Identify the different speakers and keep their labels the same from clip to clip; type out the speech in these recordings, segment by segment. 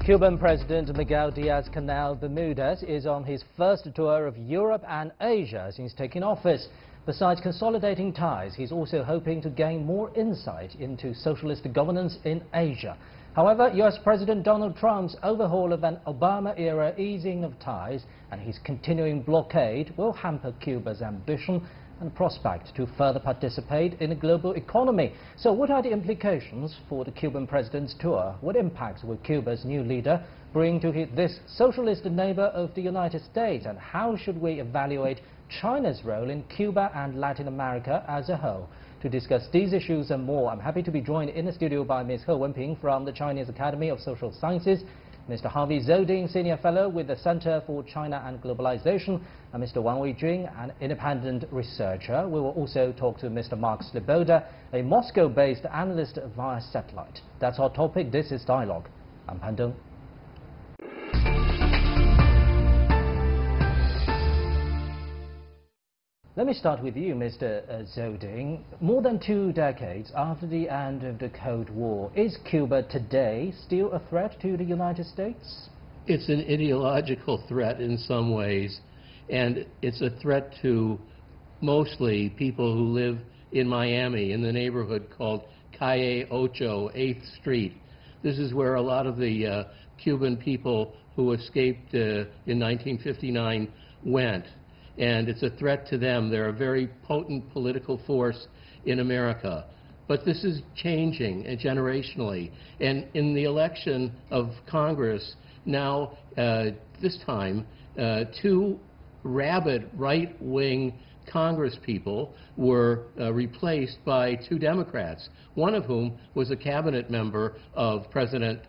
Speaker 1: Cuban President Miguel Díaz-Canel Bermúdez is on his first tour of Europe and Asia since taking office. Besides consolidating ties, he's also hoping to gain more insight into socialist governance in Asia. However, U.S. President Donald Trump's overhaul of an Obama-era easing of ties and his continuing blockade will hamper Cuba's ambition and prospect to further participate in the global economy. So what are the implications for the Cuban president's tour? What impacts will Cuba's new leader bring to this socialist neighbor of the United States? And how should we evaluate China's role in Cuba and Latin America as a whole? To discuss these issues and more, I'm happy to be joined in the studio by Ms. He Wenping from the Chinese Academy of Social Sciences, Mr. Harvey Zoding, Senior Fellow with the Center for China and Globalization, and Mr. Wang Weijing, an independent researcher. We will also talk to Mr. Mark Sliboda, a Moscow-based analyst via satellite. That's our topic. This is Dialogue. I'm Pan Dong. Let me start with you, Mr. Zoding. More than 2 decades after the end of the Cold War, is Cuba today still a threat to the United States?
Speaker 2: It's an ideological threat in some ways, and it's a threat to mostly people who live in Miami, in the neighborhood called Calle Ocho, 8th Street. This is where a lot of the Cuban people who escaped in 1959 went. And it's a threat to them. They're a very potent political force in America. But this is changing generationally. And in the election of Congress, now, this time, 2 rabid right-wing Congress people were replaced by 2 Democrats, one of whom was a cabinet member of President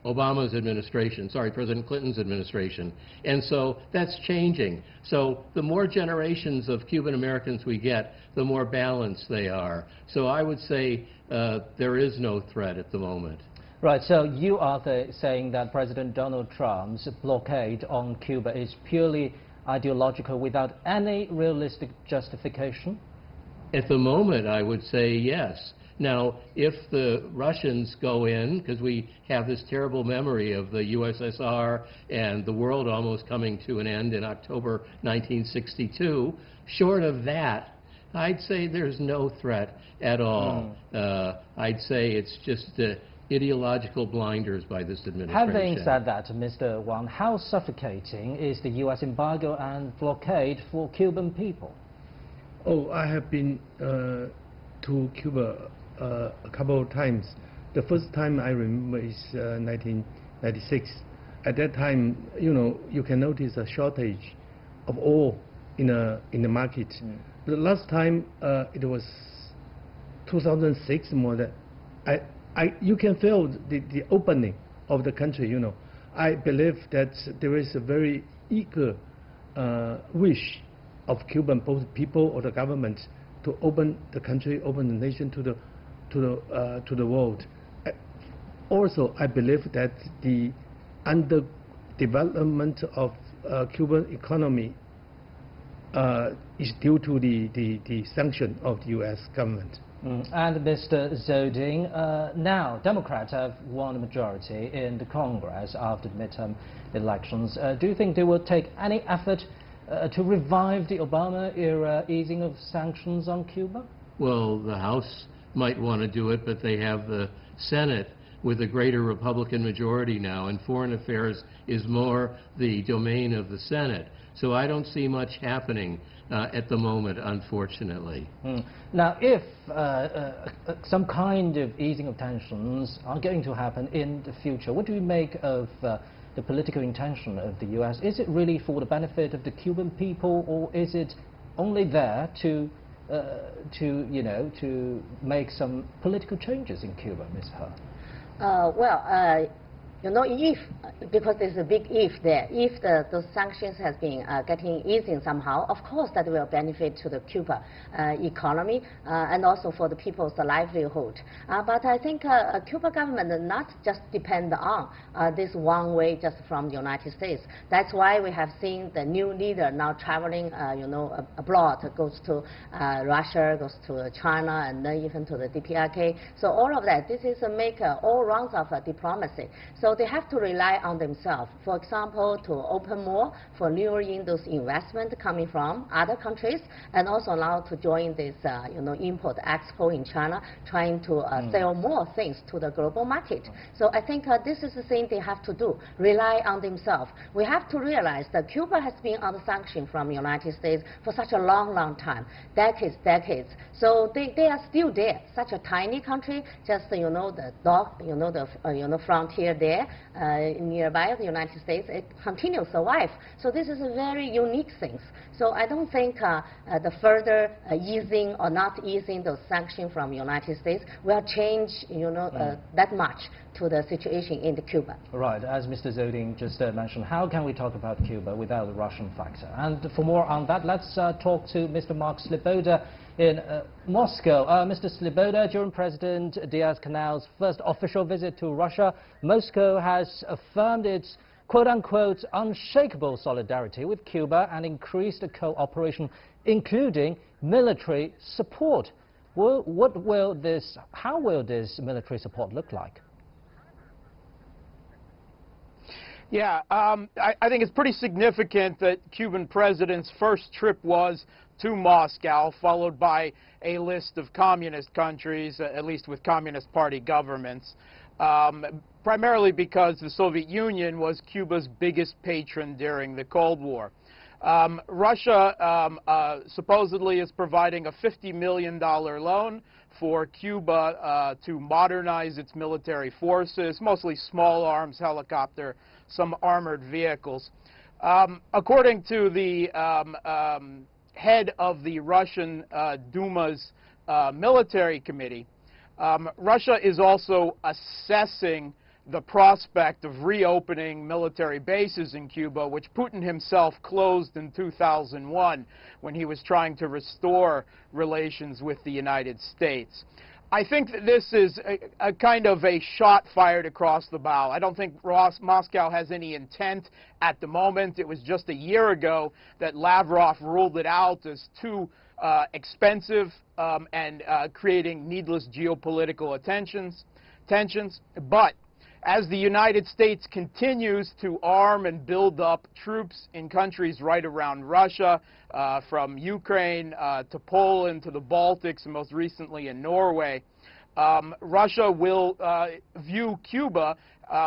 Speaker 2: Obama's administration, President Clinton's administration. And so that's changing. So the more generations of Cuban Americans we get, the more balanced they are. So I would say there is no threat at the moment.
Speaker 1: Right, so you are saying that President Donald Trump's blockade on Cuba is purely ideological without any realistic justification?
Speaker 2: At the moment, I would say yes. Now, if the Russians go in, because we have this terrible memory of the USSR and the world almost coming to an end in October 1962, short of that, I'd say there's no threat at all. I'd say it's just ideological blinders by this administration.
Speaker 1: Having said that, Mr. Wang, how suffocating is the U.S. embargo and blockade for Cuban people?
Speaker 3: Oh, I have been to Cuba a couple of times. The first time I remember is 1996. At that time, you can notice a shortage of oil in the market. The last time it was 2006 more than. You can feel the opening of the country. I believe that there is a very eager wish of Cuban, both people or the government, to open the country, open the nation to the world. Also, I believe that the underdevelopment of Cuban economy is due to the sanction of the U.S. government.
Speaker 1: And Mr. Zoding, now Democrats have won a majority in the Congress after the midterm elections. Do you think they will take any effort to revive the Obama-era easing of sanctions on Cuba?
Speaker 2: Well, the House might want to do it, but they have the Senate with a greater Republican majority now, and foreign affairs is more the domain of the Senate. So I don't see much happening at the moment, unfortunately.
Speaker 1: Now, if some kind of easing of tensions are going to happen in the future, what do you make of the political intention of the U.S.? Is it really for the benefit of the Cuban people, or is it only there to make some political changes in Cuba, Ms. He?
Speaker 4: If, because there's a big if there, if those sanctions has been getting easing somehow, of course that will benefit to the Cuba economy and also for the people's livelihood. But I think Cuba government not just depend on this one way just from the United States. That's why we have seen the new leader now traveling, abroad, goes to Russia, goes to China, and then even to the DPRK. So all of that, this is a make all rounds of diplomacy. So So they have to rely on themselves. For example, to open more for luring those investment coming from other countries, and also allow to join this import expo in China, trying to sell more things to the global market. So I think this is the thing they have to do, rely on themselves. We have to realize that Cuba has been under sanction from the United States for such a long, long time, decades. So they are still there. Such a tiny country, just the frontier there nearby the United States, it continues to survive. So this is a very unique thing. So I don't think the further easing or not easing those sanctions from the United States will change that much to the situation in Cuba.
Speaker 1: Right, as Mr. Zoding just mentioned, how can we talk about Cuba without the Russian factor? And for more on that, let's talk to Mr. Mark Sloboda in Moscow. Mr. Sloboda, during President Díaz-Canel's first official visit to Russia, Moscow has affirmed its quote-unquote unshakable solidarity with Cuba and increased cooperation, including military support. How will this military support look like?
Speaker 5: Yeah, I think it's pretty significant that Cuban president's first trip was to Moscow, followed by a list of communist countries, at least with Communist Party governments, primarily because the Soviet Union was Cuba's biggest patron during the Cold War. Russia supposedly is providing a $50 million loan for Cuba to modernize its military forces, mostly small arms, helicopter, some armored vehicles. According to the head of the Russian Duma's military committee, Russia is also assessing the prospect of reopening military bases in Cuba, which Putin himself closed in 2001 when he was trying to restore relations with the United States. I think that this is a kind of a shot fired across the bow. I don't think Moscow has any intent at the moment. It was just a year ago that Lavrov ruled it out as too expensive and creating needless geopolitical tensions. But as the United States continues to arm and build up troops in countries right around Russia, from Ukraine to Poland to the Baltics, and most recently in Norway, Russia will view Cuba,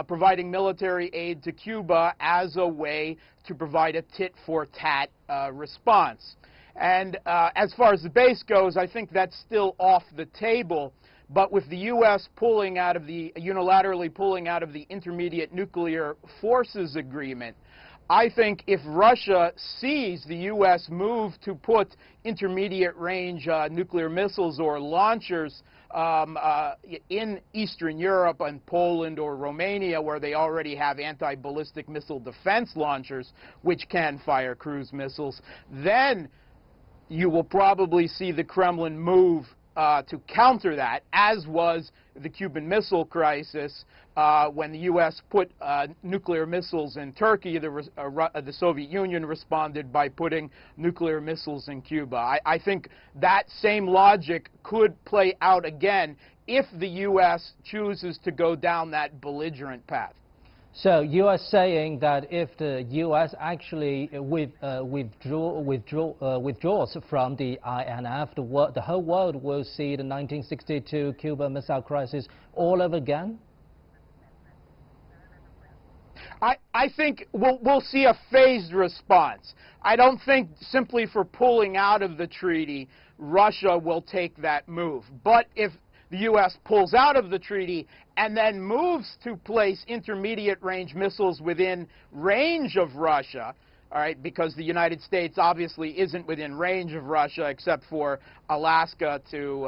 Speaker 5: providing military aid to Cuba, as a way to provide a tit-for-tat response. And as far as the base goes, I think that's still off the table. But with the U.S. unilaterally pulling out of the Intermediate Nuclear Forces Agreement, I think if Russia sees the U.S. move to put intermediate-range nuclear missiles or launchers in Eastern Europe and Poland or Romania, where they already have anti-ballistic missile defense launchers, which can fire cruise missiles, then you will probably see the Kremlin move to counter that, as was the Cuban Missile Crisis when the U.S. put nuclear missiles in Turkey. The Soviet Union responded by putting nuclear missiles in Cuba. I think that same logic could play out again if the U.S. chooses to go down that belligerent path.
Speaker 1: So you are saying that if the U.S. actually withdraws from the INF, the whole world will see the 1962 Cuban Missile Crisis all over again?
Speaker 5: I think we'll see a phased response. I don't think simply for pulling out of the treaty, Russia will take that move. But if the U.S. pulls out of the treaty and then moves to place intermediate-range missiles within range of Russia, all right, because the United States obviously isn't within range of Russia except for Alaska to,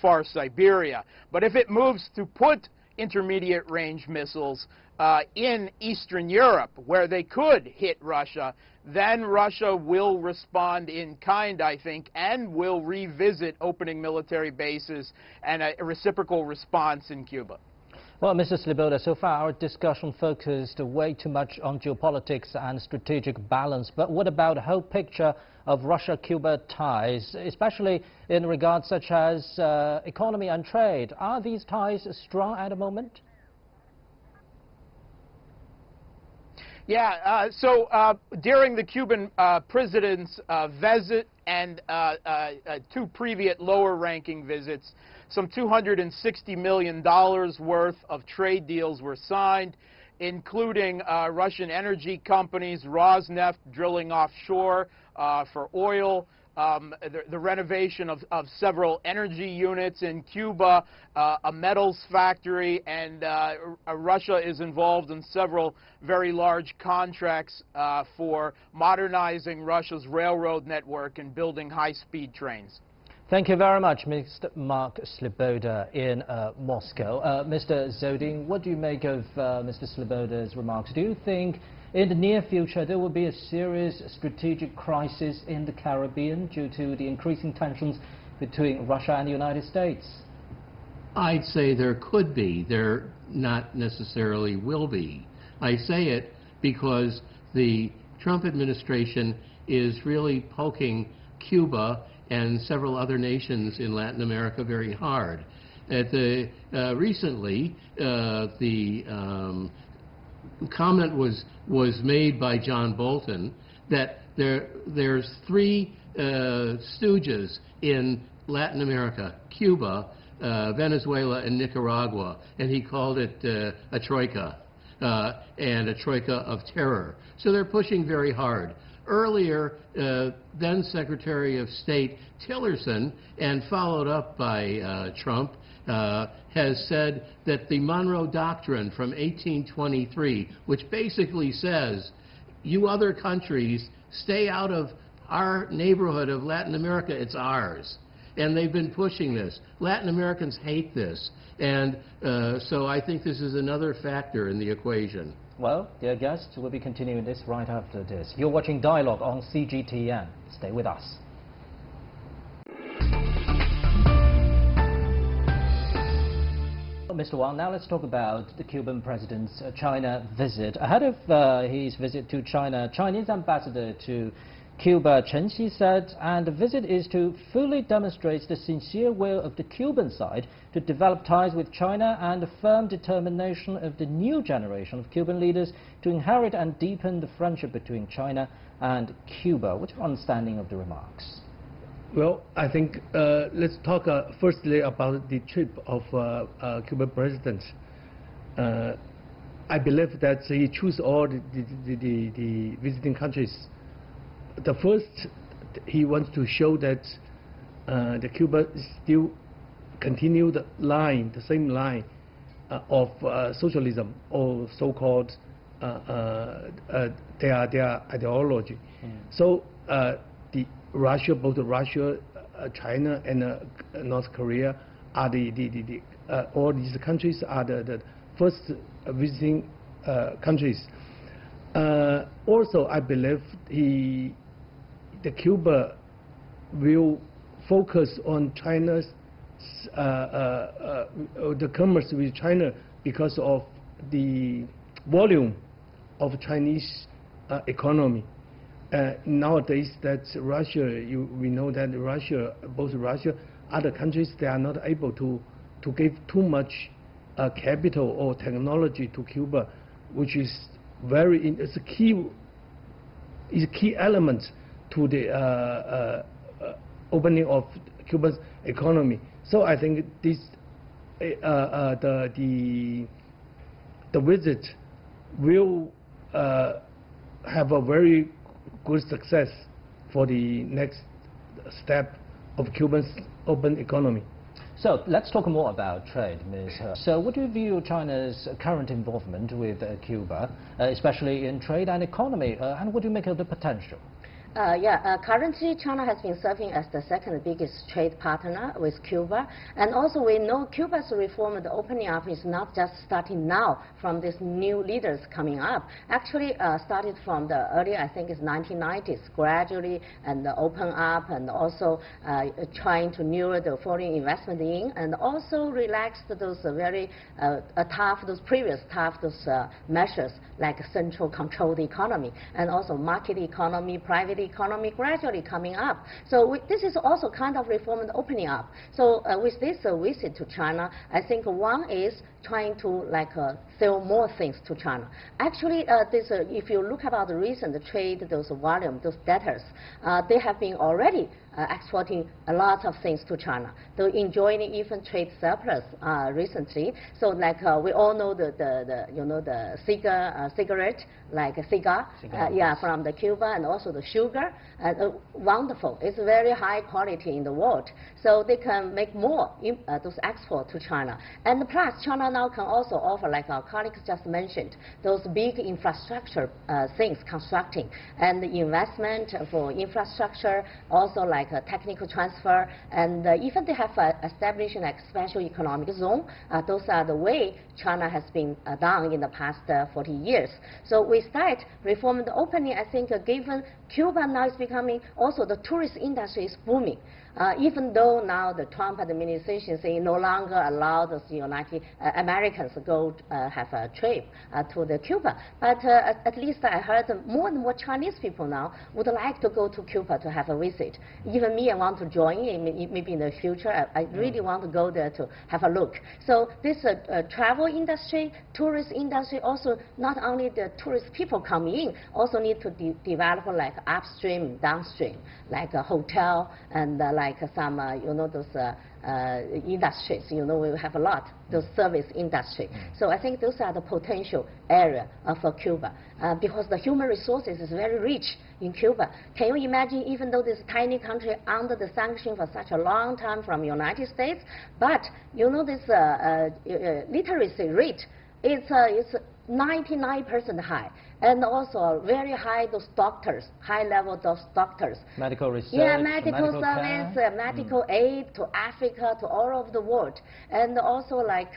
Speaker 5: far Siberia. But if it moves to put intermediate-range missiles in Eastern Europe, where they could hit Russia, then Russia will respond in kind, I think, and will revisit opening military bases and a reciprocal response in Cuba.
Speaker 1: Well, Mr. Sloboda, so far our discussion focused way too much on geopolitics and strategic balance. But what about the whole picture of Russia-Cuba ties, especially in regards such as economy and trade? Are these ties strong at the moment?
Speaker 5: Yeah, during the Cuban president's visit and two previous lower-ranking visits, some $260 million worth of trade deals were signed, including Russian energy companies, Rosneft drilling offshore for oil, the renovation of several energy units in Cuba, a metals factory, and Russia is involved in several very large contracts for modernizing Russia's railroad network and building high-speed trains.
Speaker 1: Thank you very much, Mr. Mark Sloboda in Moscow. Mr. Zodin, what do you make of Mr. Sloboda's remarks? Do you think in the near future there will be a serious strategic crisis in the Caribbean due to the increasing tensions between Russia and the United States?
Speaker 2: I'd say there could be. There not necessarily will be. I say it because the Trump administration is really poking Cuba and several other nations in Latin America very hard. Recently, the comment was made by John Bolton that there's three stooges in Latin America: Cuba, Venezuela, and Nicaragua, and he called it a troika, and a troika of terror. So they're pushing very hard. Earlier, then Secretary of State Tillerson, and followed up by Trump, has said that the Monroe Doctrine from 1823, which basically says, you other countries, stay out of our neighborhood of Latin America, it's ours. And they've been pushing this. Latin Americans hate this. And so I think this is another factor in the equation.
Speaker 1: Well, dear guests, we'll be continuing this right after this. You're watching Dialogue on CGTN. Stay with us. Mr. Wang, now let's talk about the Cuban president's China visit. Ahead of his visit to China, Chinese ambassador to Cuba, Chen Xi, said, and the visit is to fully demonstrate the sincere will of the Cuban side to develop ties with China and the firm determination of the new generation of Cuban leaders to inherit and deepen the friendship between China and Cuba. What's your understanding of the remarks?
Speaker 3: Well, I think let's talk firstly about the trip of Cuban president. I believe that he chose all the visiting countries. The first, he wants to show that the Cuba still continue the line, the same line of socialism, or so-called their ideology. So the Russia, both Russia, China, and North Korea are all these countries are the first visiting countries. Also, I believe the Cuba will focus on China's the commerce with China because of the volume of Chinese economy. Nowadays, that Russia, we know that Russia, both Russia, other countries, they are not able to give too much capital or technology to Cuba, which is it's a key element to the opening of Cuba's economy. So I think this the visit will have a very good success for the next step of Cuba's open economy.
Speaker 1: So let's talk more about trade, Ms. He. So what do you view China's current involvement with Cuba, especially in trade and economy, and what do you make of the potential?
Speaker 4: Currently China has been serving as the second biggest trade partner with Cuba, and also we know Cuba's reform, the opening up is not just starting now from these new leaders coming up. Actually started from the early, I think it's 1990s, gradually and open up, and also trying to lure the foreign investment in, and also relaxed those very previous tough measures like central control the economy, and also market economy, private economy gradually coming up. So this is also kind of reform and opening up. So with this visit to China, I think one is trying to like sell more things to China. Actually, if you look about the recent trade, those volume, those data, they have been already exporting a lot of things to China. They're enjoying even trade surplus recently. So like we all know the cigarette, like a cigar, yeah, from the Cuba, and also the sugar. Wonderful. It's very high quality in the world. So they can make more those export to China. And plus, China now can also offer, like our colleagues just mentioned, those big infrastructure things, constructing, and the investment for infrastructure, also like a technical transfer, and even they have established like special economic zone. Those are the way China has been done in the past 40 years. So we start reform the opening. I think given Cuba now is becoming also the tourist industry is booming. Even though now the Trump administration saying no longer allow the United Americans to go have a trip to the Cuba, but at least I heard more and more Chinese people now would like to go to Cuba to have a visit. Even me, I want to join in, maybe in the future. I really want to go there to have a look. So this travel industry, tourist industry, also not only the tourist people coming in, also need to develop like upstream, downstream, like a hotel and like some, those industries, we have a lot, those service industry. So I think those are the potential area for Cuba, because the human resources is very rich in Cuba. Can you imagine, even though this tiny country under the sanction for such a long time from United States, but this literacy rate, it's 99% high. And also very high, those doctors, high level those doctors.
Speaker 1: Medical research,
Speaker 4: yeah, medical
Speaker 1: care.
Speaker 4: service, medical aid to Africa, to all over the world. And also like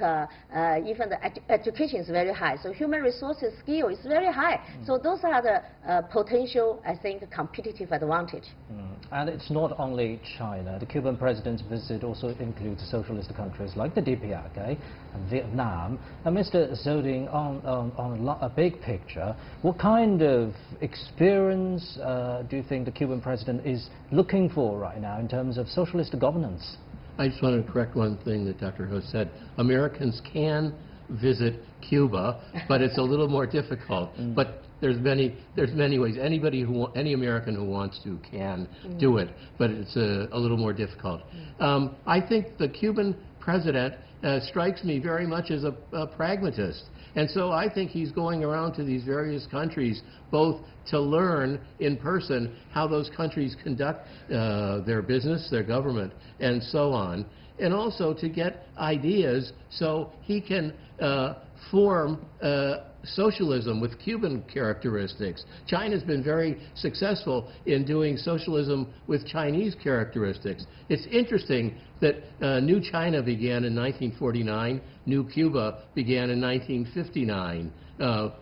Speaker 4: even the education is very high. So human resources skill is very high. So those are the potential, I think, competitive advantage.
Speaker 1: And it's not only China. The Cuban president's visit also includes socialist countries like the DPRK and Vietnam. And Mr. Zoding, on a big picture, what kind of experience do you think the Cuban president is looking for right now in terms of socialist governance?
Speaker 2: I just want to correct one thing that Dr. Ho said. Americans can visit Cuba, but it's a little more difficult. But there's many ways. Any American who wants to can do it, but it's a little more difficult. I think the Cuban president strikes me very much as a pragmatist. And so I think he's going around to these various countries both to learn in person how those countries conduct their business, their government, and so on, and also to get ideas so he can form socialism with Cuban characteristics. China's been very successful in doing socialism with Chinese characteristics. It's interesting that New China began in 1949, New Cuba began in 1959.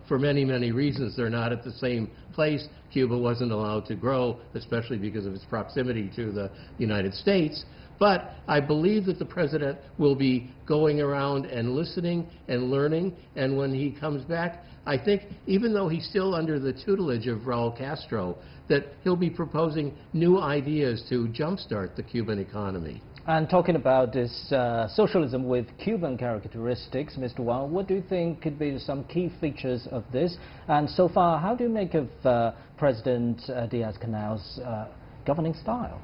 Speaker 2: For many, many reasons, they're not at the same place. Cuba wasn't allowed to grow, especially because of its proximity to the United States. But I believe that the president will be going around and listening and learning, and when he comes back, I think, even though he's still under the tutelage of Raul Castro, that he'll be proposing new ideas to jumpstart the Cuban economy.
Speaker 1: And talking about this socialism with Cuban characteristics, Mr. Wang, what do you think could be some key features of this? And so far, how do you make of President Díaz-Canel's governing style?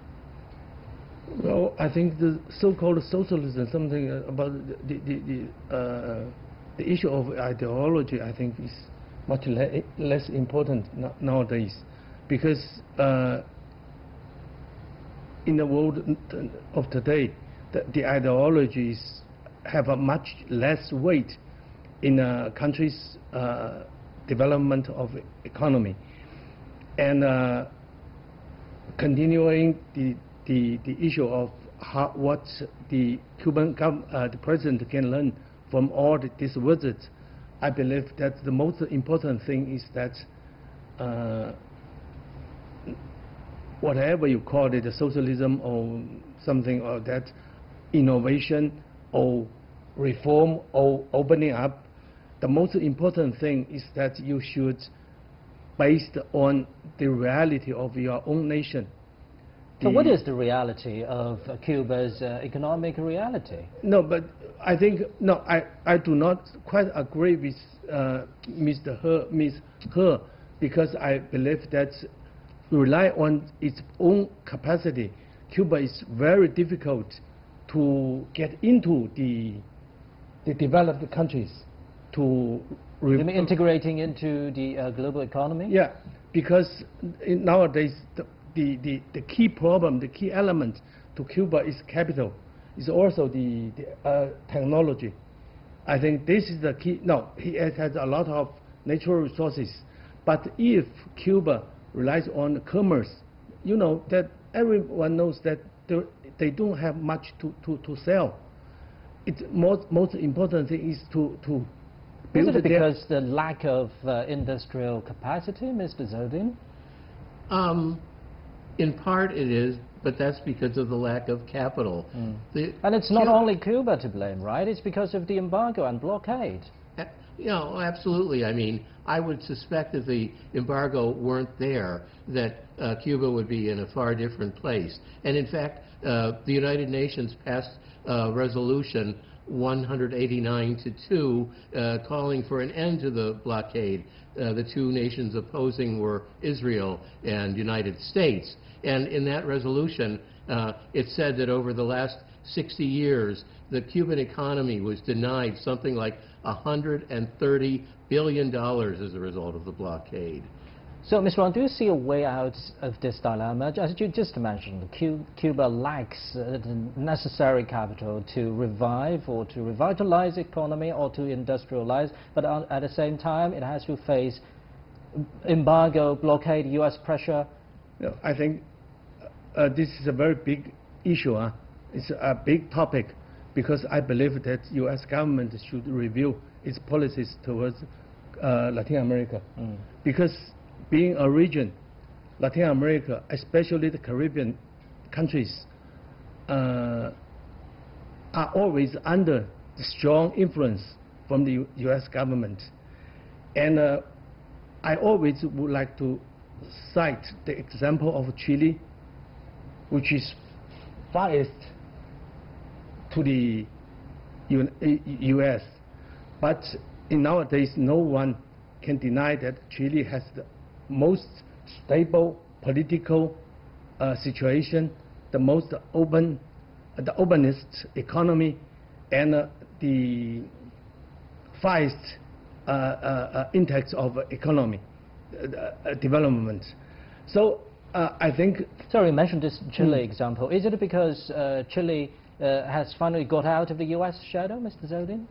Speaker 3: Well, I think the so-called socialism, something about the issue of ideology, I think is much less important nowadays, because in the world of today, the ideologies have a much less weight in a country's development of economy, and continuing the issue of what the Cuban the president can learn from all these visits. I believe that the most important thing is that whatever you call it, socialism or something or that, innovation or reform or opening up, the most important thing is that you should, based on the reality of your own nation,
Speaker 1: So what is the reality of Cuba's economic reality?
Speaker 3: No, but I think, no, I do not quite agree with Ms. He, because I believe that rely on its own capacity, Cuba is very difficult to get into the developed countries to
Speaker 1: You mean integrating into the global economy?
Speaker 3: Yeah, because nowadays the key problem, the key element to Cuba is capital. It's also the technology. I think this is the key. No, it has a lot of natural resources, but if Cuba relies on commerce, you know that everyone knows that they don't have much to sell. It's most important thing is to build.
Speaker 1: Is it because the lack of industrial capacity, Mr. Zodin?
Speaker 2: In part it is, but that's because of the lack of capital.
Speaker 1: And it's not only Cuba to blame, right? It's because of the embargo and blockade.
Speaker 2: You know, absolutely. I mean, I would suspect if the embargo weren't there, that Cuba would be in a far different place. And in fact, the United Nations passed resolution 189-2 calling for an end to the blockade. The two nations opposing were Israel and United States. And in that resolution, it said that over the last 60 years, the Cuban economy was denied something like $130 billion as a result of the blockade.
Speaker 1: So, Mr. Wang, do you see a way out of this dilemma? As you just mentioned, Cuba lacks the necessary capital to revive or to revitalize the economy or to industrialize, but at the same time, it has to face embargo, blockade, U.S. pressure.
Speaker 3: No, I think this is a very big issue. It's a big topic, because I believe that U.S. government should review its policies towards Latin America. Because being a region, Latin America, especially the Caribbean countries, are always under the strong influence from the U.S. government. And I always would like to cite the example of Chile, which is biased to the U.S. But nowadays, no one can deny that Chile has the most stable political situation, the most open, the openest economy, and the highest index of economy development. So I think.
Speaker 1: Sorry, you mentioned this Chile example. Is it because Chile has finally got out of the U.S. shadow, Mr. Zodin?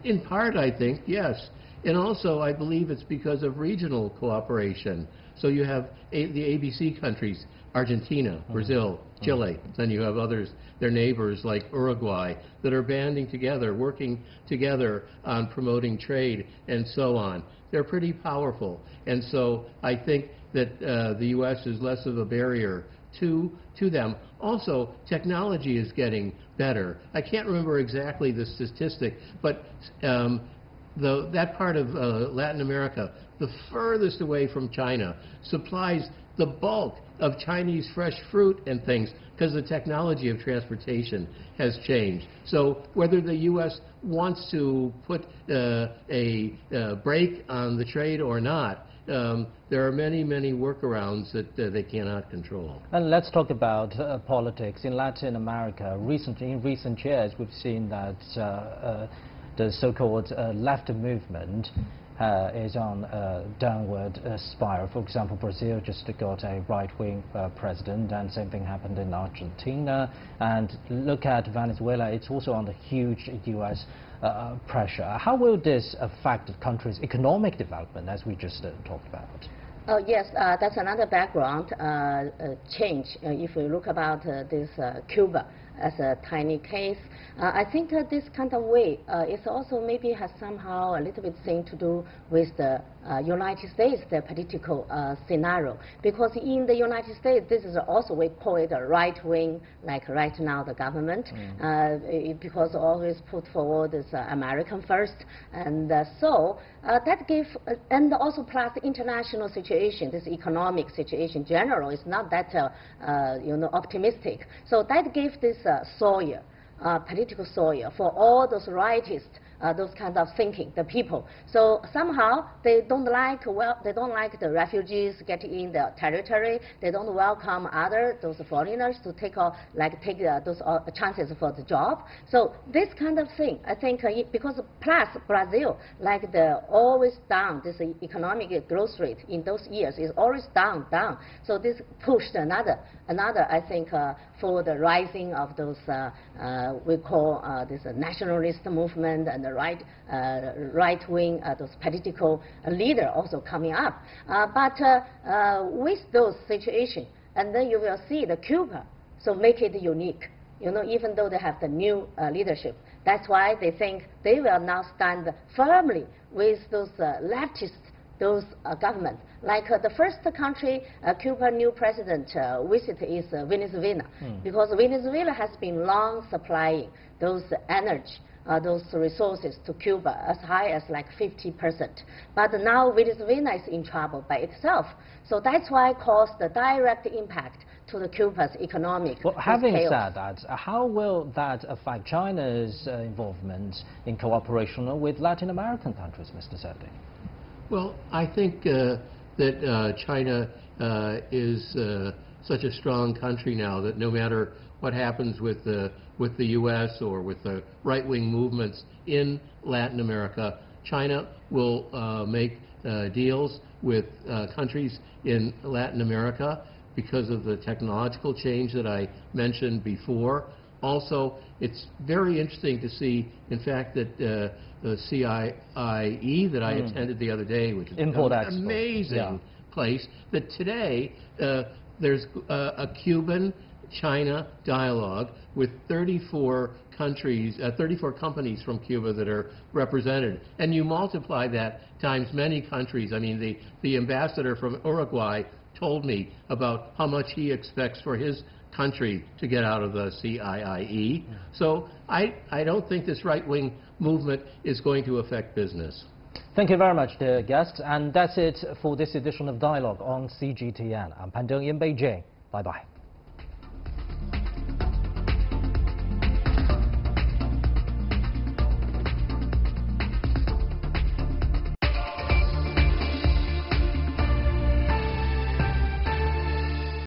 Speaker 2: In part, I think, yes. And also, I believe it's because of regional cooperation. So you have the ABC countries, Argentina, Brazil, Chile. Then you have others, their neighbors like Uruguay, that are banding together, working together on promoting trade and so on. They're pretty powerful. And so I think that the U.S. is less of a barrier to them. Also, technology is getting better. I can't remember exactly the statistic, but that part of Latin America, the furthest away from China, supplies the bulk of Chinese fresh fruit and things because the technology of transportation has changed. So whether the U.S. wants to put a brake on the trade or not, there are many, many workarounds that they cannot control.
Speaker 1: And let's talk about politics. In Latin America, in recent years, we've seen that the so-called left movement is on a downward spiral. For example, Brazil just got a right-wing president, and same thing happened in Argentina. And look at Venezuela, it's also under huge U.S. pressure. How will this affect the country's economic development, as we just talked about?
Speaker 4: Oh, yes, that's another background change. If we look about this Cuba, as a tiny case. I think this kind of way is also maybe has somehow a little bit thing to do with the United States, the political scenario. Because in the United States, this is also, we call it a right wing, like right now the government, because always put forward this American first. And so that gave, and also plus the international situation, this economic situation in general is not that optimistic. So that gave this soil, political soil for all those rightists, those kinds of thinking, the people. So somehow they don't like, they don't like the refugees getting in their territory. They don't welcome those foreigners to take those chances for the job. So this kind of thing, I think, because plus Brazil, like the always down, this economic growth rate in those years is always down. So this pushed another, I think, for the rising of those we call this nationalist movement and the right wing, those political leader also coming up. But with those situations, and then you will see the Cuba, so make it unique. Even though they have the new leadership, that's why they think they will now stand firmly with those leftists, those government. Like the first country Cuba new president visit is Venezuela, because Venezuela has been long supplying those energy, those resources to Cuba as high as like 50%. But now Venezuela is in trouble by itself. So that's why it caused the direct impact to the Cuba's economic.
Speaker 1: Well, having said that, how will that affect China's involvement in cooperation with Latin American countries, Mr. Serdi?
Speaker 2: Well, I think that China is such a strong country now that no matter what happens with the U.S. or with the right-wing movements in Latin America, China will make deals with countries in Latin America because of the technological change that I mentioned before. Also, it's very interesting to see, in fact, that the CIIE that I attended the other day, which is an amazing place, that today there's a Cuban-China dialogue with 34 countries, 34 companies from Cuba that are represented. And you multiply that times many countries. I mean, the ambassador from Uruguay told me about how much he expects for his country to get out of the CIIE. So I don't think this right-wing movement is going to affect business.
Speaker 1: Thank you very much, dear guests. And that's it for this edition of Dialogue on CGTN. I'm Pan Deng in Beijing. Bye-bye.